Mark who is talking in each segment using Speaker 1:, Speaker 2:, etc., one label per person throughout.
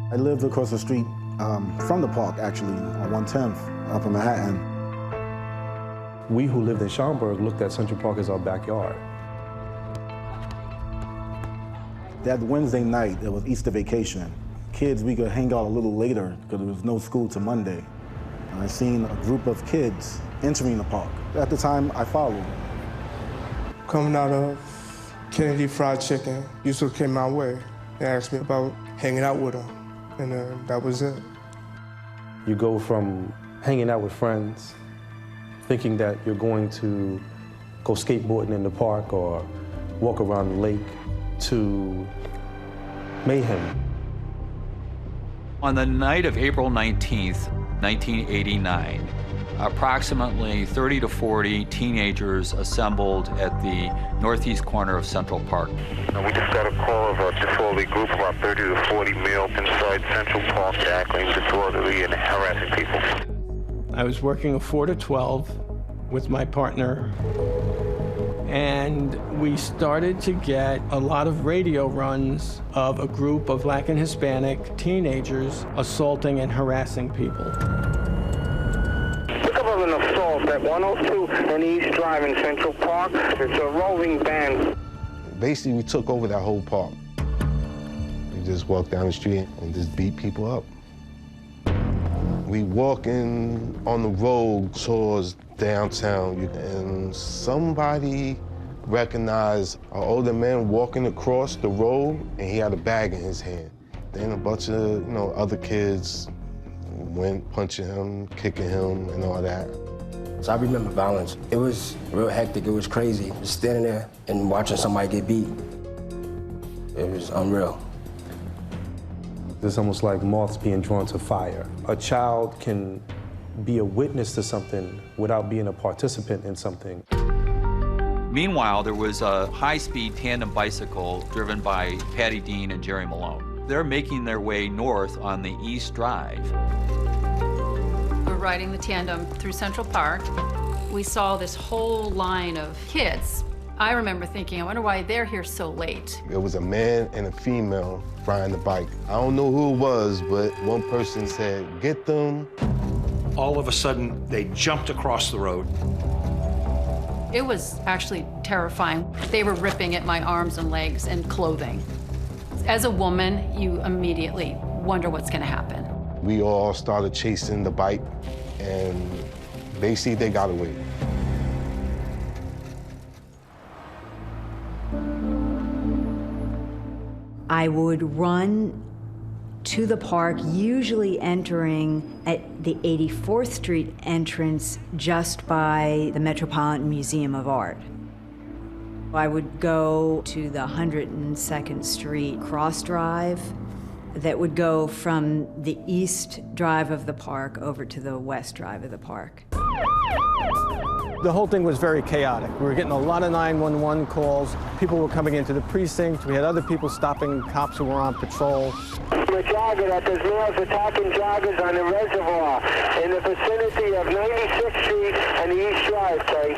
Speaker 1: I lived across the street from the park, actually, on 110th, up in Manhattan.
Speaker 2: We who lived in Schaumburg looked at Central Park as our backyard.
Speaker 1: That Wednesday night, it was Easter vacation. Kids, we could hang out a little later because there was no school till Monday. And I seen a group of kids entering the park. At the time, I followed.
Speaker 3: Coming out of Kennedy Fried Chicken, Yusuf came my way and asked me about hanging out with him, and that was it.
Speaker 2: You go from hanging out with friends, thinking that you're going to go skateboarding in the park or walk around the lake, to mayhem.
Speaker 4: On the night of April 19th, 1989, approximately 30 to 40 teenagers assembled at the northeast corner of Central Park.
Speaker 5: We just got a call of a disorderly group, about 30 to 40 males inside Central Park, acting disorderly and harassing people.
Speaker 6: I was working a 4 to 12 with my partner, and we started to get a lot of radio runs of a group of Black and Hispanic teenagers assaulting and harassing people.
Speaker 5: Pick up of an assault at 102 and East Drive in Central Park. It's a roving band.
Speaker 7: Basically, we took over that whole park. We just walked down the street and just beat people up. We walking on the road towards downtown, and somebody recognized an older man walking across the road, and he had a bag in his hand. Then a bunch of, other kids went punching him, kicking him, and all that.
Speaker 8: So I remember violence. It was real hectic, it was crazy. Just standing there and watching somebody get beat. It was unreal.
Speaker 2: It's almost like moths being drawn to fire. A child can be a witness to something without being a participant in something.
Speaker 4: Meanwhile, there was a high-speed tandem bicycle driven by Patty Dean and Jerry Malone. They're making their way north on the East Drive.
Speaker 9: We're riding the tandem through Central Park. We saw this whole line of kids. I remember thinking, I wonder why they're here so late.
Speaker 7: It was a man and a female riding the bike. I don't know who it was, but one person said, "Get them."
Speaker 10: All of a sudden, they jumped across the road.
Speaker 9: It was actually terrifying. They were ripping at my arms and legs and clothing. As a woman, you immediately wonder what's gonna happen.
Speaker 7: We all started chasing the bike, and basically they got away.
Speaker 11: I would run to the park, usually entering at the 84th Street entrance just by the Metropolitan Museum of Art. I would go to the 102nd Street cross drive that would go from the east drive of the park over to the west drive of the park.
Speaker 6: The whole thing was very chaotic. We were getting a lot of 911 calls. People were coming into the precinct. We had other people stopping cops who were on patrol.
Speaker 5: The jogger, that there's males attacking joggers on the reservoir in the vicinity of 96th Street and the East Drive, Kay.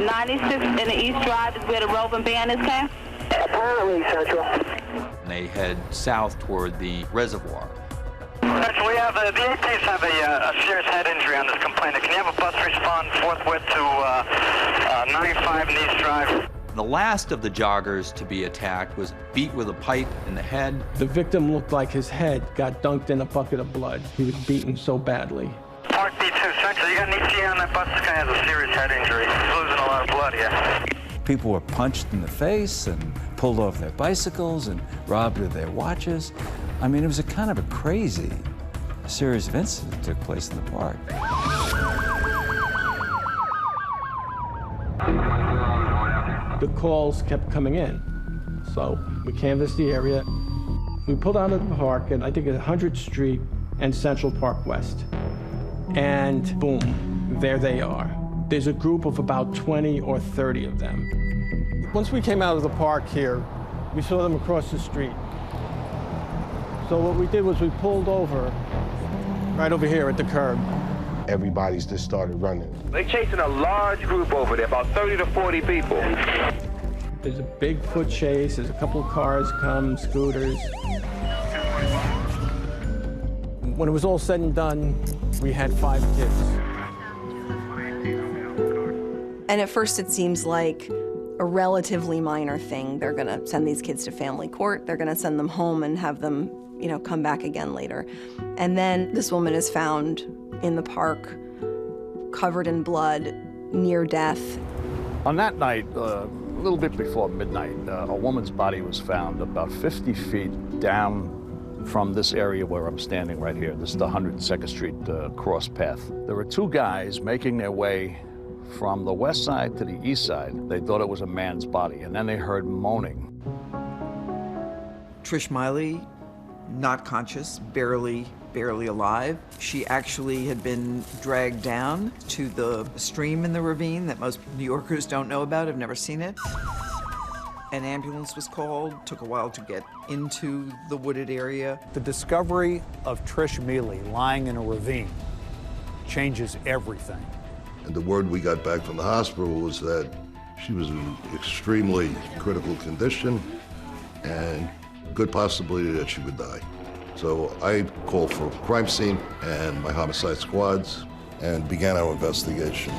Speaker 12: 96th and the East Drive is where the roving band is, Kay?
Speaker 5: Apparently, Central.
Speaker 4: They head south toward the reservoir.
Speaker 5: We have the APs have a serious head injury on this complainant. Can you have a bus respond forthwith to 95 and East Drive?
Speaker 4: The last of the joggers to be attacked was beat with a pipe in the head.
Speaker 6: The victim looked like his head got dunked in a bucket of blood. He was beaten so badly.
Speaker 5: Park B2 Central, you got an ETA on that bus? This guy has a serious head injury. He's losing a lot of blood here.
Speaker 13: People were punched in the face and pulled off their bicycles and robbed of their watches. I mean, it was a kind of a crazy series of incidents that took place in the park.
Speaker 6: The calls kept coming in. So we canvassed the area. We pulled out of the park at, I think, 100th Street and Central Park West. And boom, there they are. There's a group of about 20 or 30 of them. Once we came out of the park here, we saw them across the street. So what we did was we pulled over right over here at the curb.
Speaker 7: Everybody's just started running.
Speaker 5: They're chasing a large group over there, about 30 to 40 people.
Speaker 6: There's a big foot chase. There's a couple of cars come, scooters. When it was all said and done, we had 5 kids.
Speaker 14: And at first it seems like a relatively minor thing. They're gonna send these kids to family court, they're gonna send them home and have them, you know, come back again later. And then this woman is found in the park, covered in blood, near death.
Speaker 15: On that night, a little bit before midnight, a woman's body was found about 50 feet down from this area where I'm standing right here. This is the 102nd Street cross path. There were 2 guys making their way from the west side to the east side. They thought it was a man's body, and then they heard moaning.
Speaker 16: Trish Miley, not conscious, barely alive. She actually had been dragged down to the stream in the ravine that most New Yorkers don't know about, have never seen it. An ambulance was called, took a while to get into the wooded area.
Speaker 10: The discovery of Trish Mealy lying in a ravine changes everything.
Speaker 17: And the word we got back from the hospital was that she was in extremely critical condition and good possibility that she would die. So I called for a crime scene and my homicide squads and began our investigation.